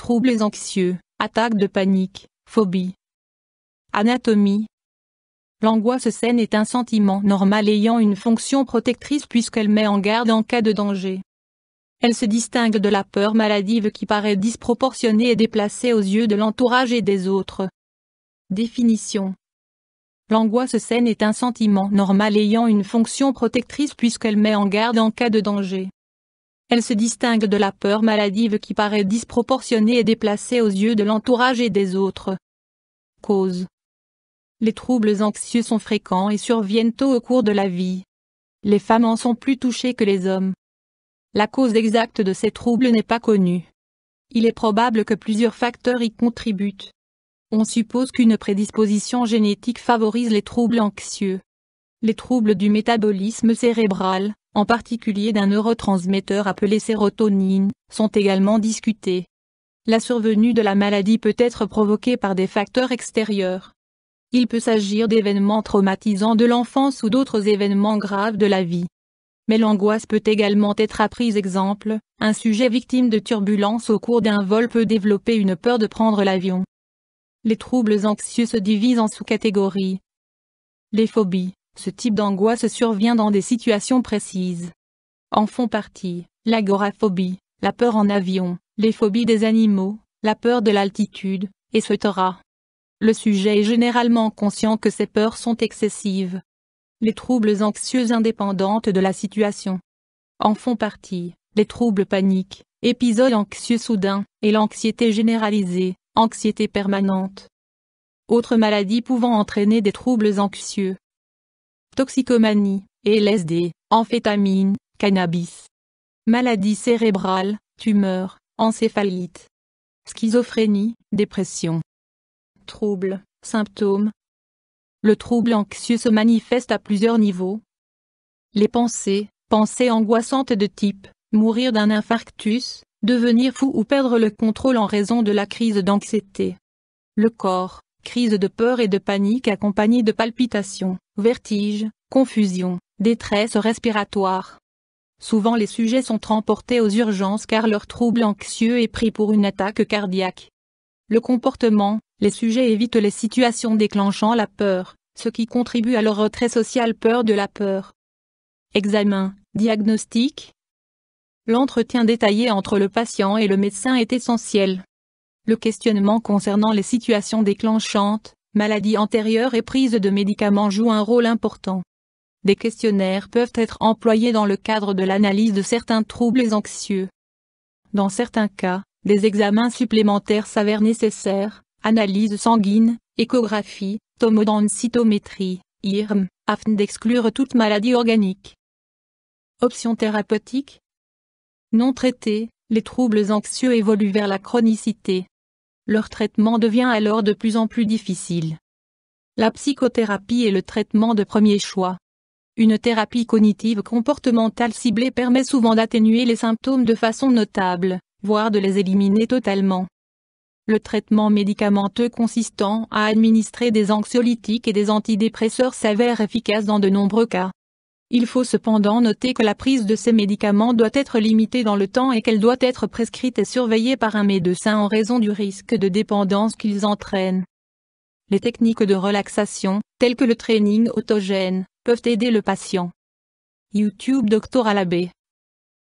troubles anxieux, attaques de panique, phobie. Anatomie. L'angoisse saine est un sentiment normal ayant une fonction protectrice puisqu'elle met en garde en cas de danger. Elle se distingue de la peur maladive qui paraît disproportionnée et déplacée aux yeux de l'entourage et des autres. Définition. L'angoisse saine est un sentiment normal ayant une fonction protectrice puisqu'elle met en garde en cas de danger. Elle se distingue de la peur maladive qui paraît disproportionnée et déplacée aux yeux de l'entourage et des autres. Cause. Les troubles anxieux sont fréquents et surviennent tôt au cours de la vie. Les femmes en sont plus touchées que les hommes. La cause exacte de ces troubles n'est pas connue. Il est probable que plusieurs facteurs y contribuent. On suppose qu'une prédisposition génétique favorise les troubles anxieux. Les troubles du métabolisme cérébral, en particulier d'un neurotransmetteur appelé sérotonine, sont également discutés. La survenue de la maladie peut être provoquée par des facteurs extérieurs. Il peut s'agir d'événements traumatisants de l'enfance ou d'autres événements graves de la vie. Mais l'angoisse peut également être apprise. Exemple, un sujet victime de turbulences au cours d'un vol peut développer une peur de prendre l'avion. Les troubles anxieux se divisent en sous-catégories. Les phobies. Ce type d'angoisse survient dans des situations précises. En font partie, l'agoraphobie, la peur en avion, les phobies des animaux, la peur de l'altitude, etc. Le sujet est généralement conscient que ces peurs sont excessives. Les troubles anxieux indépendantes de la situation. En font partie, les troubles paniques, épisodes anxieux soudains, et l'anxiété généralisée, anxiété permanente. Autres maladies pouvant entraîner des troubles anxieux. Toxicomanie, LSD, amphétamine, cannabis. Maladie cérébrale, tumeur, encéphalite. Schizophrénie, dépression. Troubles, symptômes. Le trouble anxieux se manifeste à plusieurs niveaux. Les pensées angoissantes de type, mourir d'un infarctus, devenir fou ou perdre le contrôle en raison de la crise d'anxiété. Le corps, crise de peur et de panique accompagnée de palpitations, vertiges, confusion, détresse respiratoire. Souvent les sujets sont transportés aux urgences car leur trouble anxieux est pris pour une attaque cardiaque. Le comportement, les sujets évitent les situations déclenchant la peur, ce qui contribue à leur retrait social. Peur de la peur. Examen, diagnostic. L'entretien détaillé entre le patient et le médecin est essentiel. Le questionnement concernant les situations déclenchantes, maladies antérieures et prise de médicaments joue un rôle important. Des questionnaires peuvent être employés dans le cadre de l'analyse de certains troubles anxieux. Dans certains cas, des examens supplémentaires s'avèrent nécessaires, analyse sanguine, échographie, tomodensitométrie, IRM, afin d'exclure toute maladie organique. Options thérapeutiques. Non traités, les troubles anxieux évoluent vers la chronicité. Leur traitement devient alors de plus en plus difficile. La psychothérapie est le traitement de premier choix. Une thérapie cognitive comportementale ciblée permet souvent d'atténuer les symptômes de façon notable, voire de les éliminer totalement. Le traitement médicamenteux consistant à administrer des anxiolytiques et des antidépresseurs s'avère efficace dans de nombreux cas. Il faut cependant noter que la prise de ces médicaments doit être limitée dans le temps et qu'elle doit être prescrite et surveillée par un médecin en raison du risque de dépendance qu'ils entraînent. Les techniques de relaxation, telles que le training autogène, peuvent aider le patient. YouTube Dr Alabé,